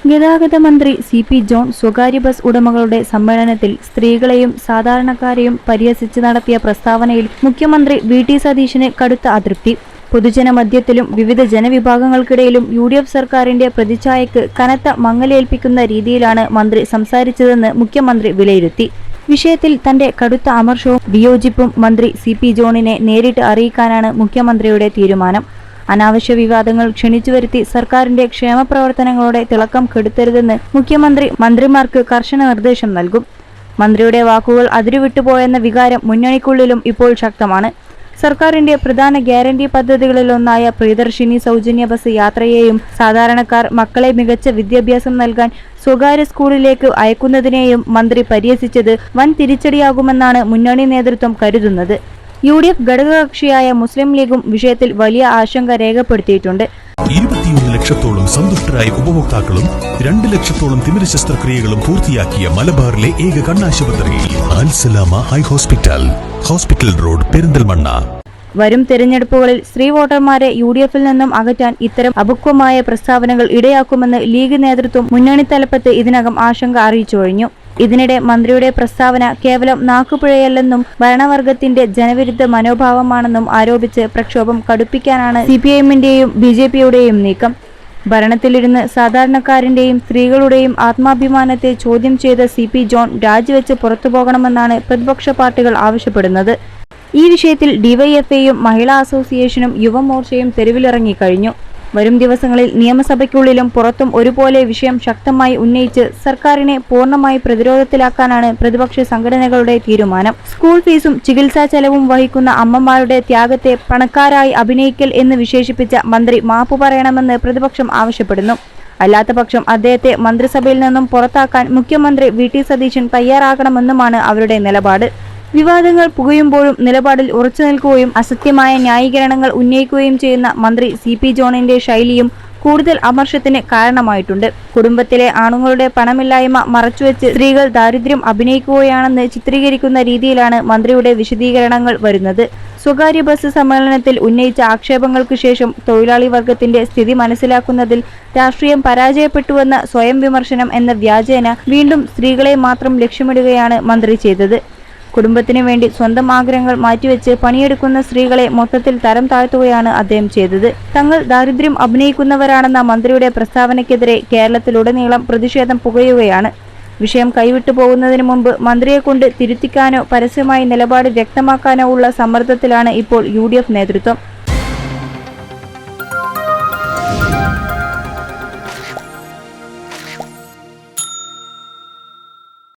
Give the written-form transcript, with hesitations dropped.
ഗതാഗത മന്ത്രി CP John സ്വകാര്യ ബസ് ഉടമകളുടെ സമ്മേളനത്തിൽ സ്ത്രീകളെയും സാധാരണക്കാരെയും പരിഹസിച്ച് നടത്തിയ പ്രസ്താവനയിൽ മുഖ്യമന്ത്രി VT സതീശന് കടുത്ത അതൃപ്തി. പൊതുജനമധ്യത്തിലും വിവിധ ജനവിഭാഗങ്ങൾക്കിടയിലും UDF സർക്കാരിന്റെ പ്രതിച്ഛായയ്ക്ക് കനത്ത മങ്ങലേൽപ്പിക്കുന്ന രീതിയിലാണ് മന്ത്രി സംസാരിച്ചതെന്ന് മുഖ്യമന്ത്രി വിലയിരുത്തി. വിഷയത്തിൽ തന്റെ കടുത്ത അമർഷവും വിയോജിപ്പും മന്ത്രി CP ജോണിനെ നേരിട്ട് അറിയിക്കാനാണ് മുഖ്യമന്ത്രിയുടെ തീരുമാനം. അനാവശ്യ വിവാദങ്ങൾ ക്ഷണിച്ചുവരുത്തി സർക്കാരിന്റെ ക്ഷേമപ്രവർത്തനങ്ങളുടെ തിളക്കം കെടുത്തരുതെന്ന് മുഖ്യമന്ത്രി മന്ത്രിമാർക്ക് കർശന നിർദ്ദേശം നൽകും. മന്ത്രിയുടെ വാക്കുകൾ അതിരുവിട്ടുപോയെന്ന വികാരം മുന്നണിക്കുള്ളിലും ഇപ്പോൾ ശക്തമാണ്. സർക്കാരിന്റെ പ്രധാന ഗ്യാരണ്ടി പദ്ധതികളിലൊന്നായ പ്രിയദർശിനി സൗജന്യ ബസ് യാത്രയെയും സാധാരണക്കാർ മക്കളെ മികച്ച വിദ്യാഭ്യാസം നൽകാൻ സ്വകാര്യ സ്കൂളിലേക്ക് അയക്കുന്നതിനെയും മന്ത്രി പരിഹസിച്ചത് വൻ തിരിച്ചടിയാകുമെന്നാണ് മുന്നണി നേതൃത്വം കരുതുന്നത്. UDF ഘടകകക്ഷിയായ മുസ്ലിം ലീഗും വിഷയത്തിൽ വലിയ ആശങ്ക രേഖപ്പെടുത്തിയിട്ടുണ്ട്. 21 ലക്ഷത്തോളം സന്തുഷ്ടരായ ഉപഭോക്താക്കളും 2 ലക്ഷത്തോളം തിമിര ശസ്ത്രക്രിയകളും പൂർത്തിയാക്കിയ മലബാറിലെ ഏക കണ്ണാശുപത്രി Al Salama high hospital, hospital road, Perinthalmanna. വരും തെരഞ്ഞെടുപ്പുകളിൽ സ്ത്രീ വോട്ടർമാരെ UDFൽ നിന്നും അകറ്റാൻ ഇത്തരം അപക്വമായ പ്രസ്താവനകൾ ഇടയാക്കുമെന്ന് ലീഗ് നേതൃത്വം മുന്നണി തലപ്പത്ത് ഇതിനകം ആശങ്ക അറിയിച്ചു കഴിഞ്ഞു. ഇതിനിടെ മന്ത്രിയുടെ പ്രസ്താവന കേവലം നാക്കുപിഴയല്ലെന്നും ഭരണവർഗത്തിന്റെ ജനവിരുദ്ധ മനോഭാവമാണെന്നും ആരോപിച്ച് പ്രക്ഷോഭം കടുപ്പിക്കാനാണ് CPIMന്റെയും BJPയുടെയും നീക്കം. ഭരണത്തിലിരുന്ന് സാധാരണക്കാരന്റെയും സ്ത്രീകളുടെയും ആത്മാഭിമാനത്തെ ചോദ്യം ചെയ്ത CP ജോൺ രാജിവെച്ച് പുറത്തുപോകണമെന്നാണ് പ്രതിപക്ഷ പാർട്ടികൾ ആവശ്യപ്പെടുന്നത്. ഈ വിഷയത്തിൽ DYFഐയും മഹിളാ അസോസിയേഷനും യുവമോർച്ചയും തെരുവിലിറങ്ങിക്കഴിഞ്ഞു. വരും ദിവസങ്ങളിൽ നിയമസഭയ്ക്കുള്ളിലും പുറത്തും ഒരുപോലെ വിഷയം ശക്തമായി ഉന്നയിച്ച് സർക്കാരിനെ പൂർണ്ണമായി പ്രതിരോധത്തിലാക്കാനാണ് പ്രതിപക്ഷ സംഘടനകളുടെ തീരുമാനം. സ്കൂൾ ഫീസും ചികിത്സാ ചെലവും വഹിക്കുന്ന അമ്മമാരുടെ ത്യാഗത്തെ പണക്കാരായി അഭിനയിക്കൽ എന്ന് വിശേഷിപ്പിച്ച മന്ത്രി മാപ്പ് പറയണമെന്ന് പ്രതിപക്ഷം ആവശ്യപ്പെടുന്നു. അല്ലാത്തപക്ഷം അദ്ദേഹത്തെ മന്ത്രിസഭയിൽ നിന്നും പുറത്താക്കാൻ മുഖ്യമന്ത്രി VT സതീശൻ തയ്യാറാകണമെന്നുമാണ് അവരുടെ നിലപാട്. വിവാദങ്ങൾ പുകയുമ്പോഴും നിലപാടിൽ ഉറച്ചു നിൽക്കുകയും അസത്യമായ ന്യായീകരണങ്ങൾ ഉന്നയിക്കുകയും ചെയ്യുന്ന മന്ത്രി CP ജോണിന്റെ ശൈലിയും കൂടുതൽ അമർഷത്തിന് കാരണമായിട്ടുണ്ട്. കുടുംബത്തിലെ ആണുങ്ങളുടെ പണമില്ലായ്മ മറച്ചുവെച്ച് സ്ത്രീകൾ ദാരിദ്ര്യം അഭിനയിക്കുകയാണെന്ന് ചിത്രീകരിക്കുന്ന രീതിയിലാണ് മന്ത്രിയുടെ വിശദീകരണങ്ങൾ വരുന്നത്. സ്വകാര്യ ബസ് സമ്മേളനത്തിൽ ഉന്നയിച്ച ആക്ഷേപങ്ങൾക്ക് ശേഷം തൊഴിലാളി വർഗത്തിന്റെ സ്ഥിതി മനസ്സിലാക്കുന്നതിൽ രാഷ്ട്രീയം പരാജയപ്പെട്ടുവെന്ന സ്വയം വിമർശനം എന്ന വ്യാജേന വീണ്ടും സ്ത്രീകളെ മാത്രം ലക്ഷ്യമിടുകയാണ് മന്ത്രി ചെയ്തത്. കുടുംബത്തിനു വേണ്ടി സ്വന്തം ആഗ്രഹങ്ങൾ മാറ്റിവെച്ച് പണിയെടുക്കുന്ന സ്ത്രീകളെ മൊത്തത്തിൽ തരം താഴ്ത്തുകയാണ് അദ്ദേഹം ചെയ്തത്. തങ്ങൾ ദാരിദ്ര്യം അഭിനയിക്കുന്നവരാണെന്ന മന്ത്രിയുടെ പ്രസ്താവനയ്ക്കെതിരെ കേരളത്തിലുടനീളം പ്രതിഷേധം പുകയുകയാണ്. വിഷയം കൈവിട്ടു പോകുന്നതിന് മുമ്പ് മന്ത്രിയെക്കൊണ്ട് തിരുത്തിക്കാനോ പരസ്യമായി നിലപാട് വ്യക്തമാക്കാനോ ഉള്ള സമ്മർദ്ദത്തിലാണ് ഇപ്പോൾ UDF നേതൃത്വം.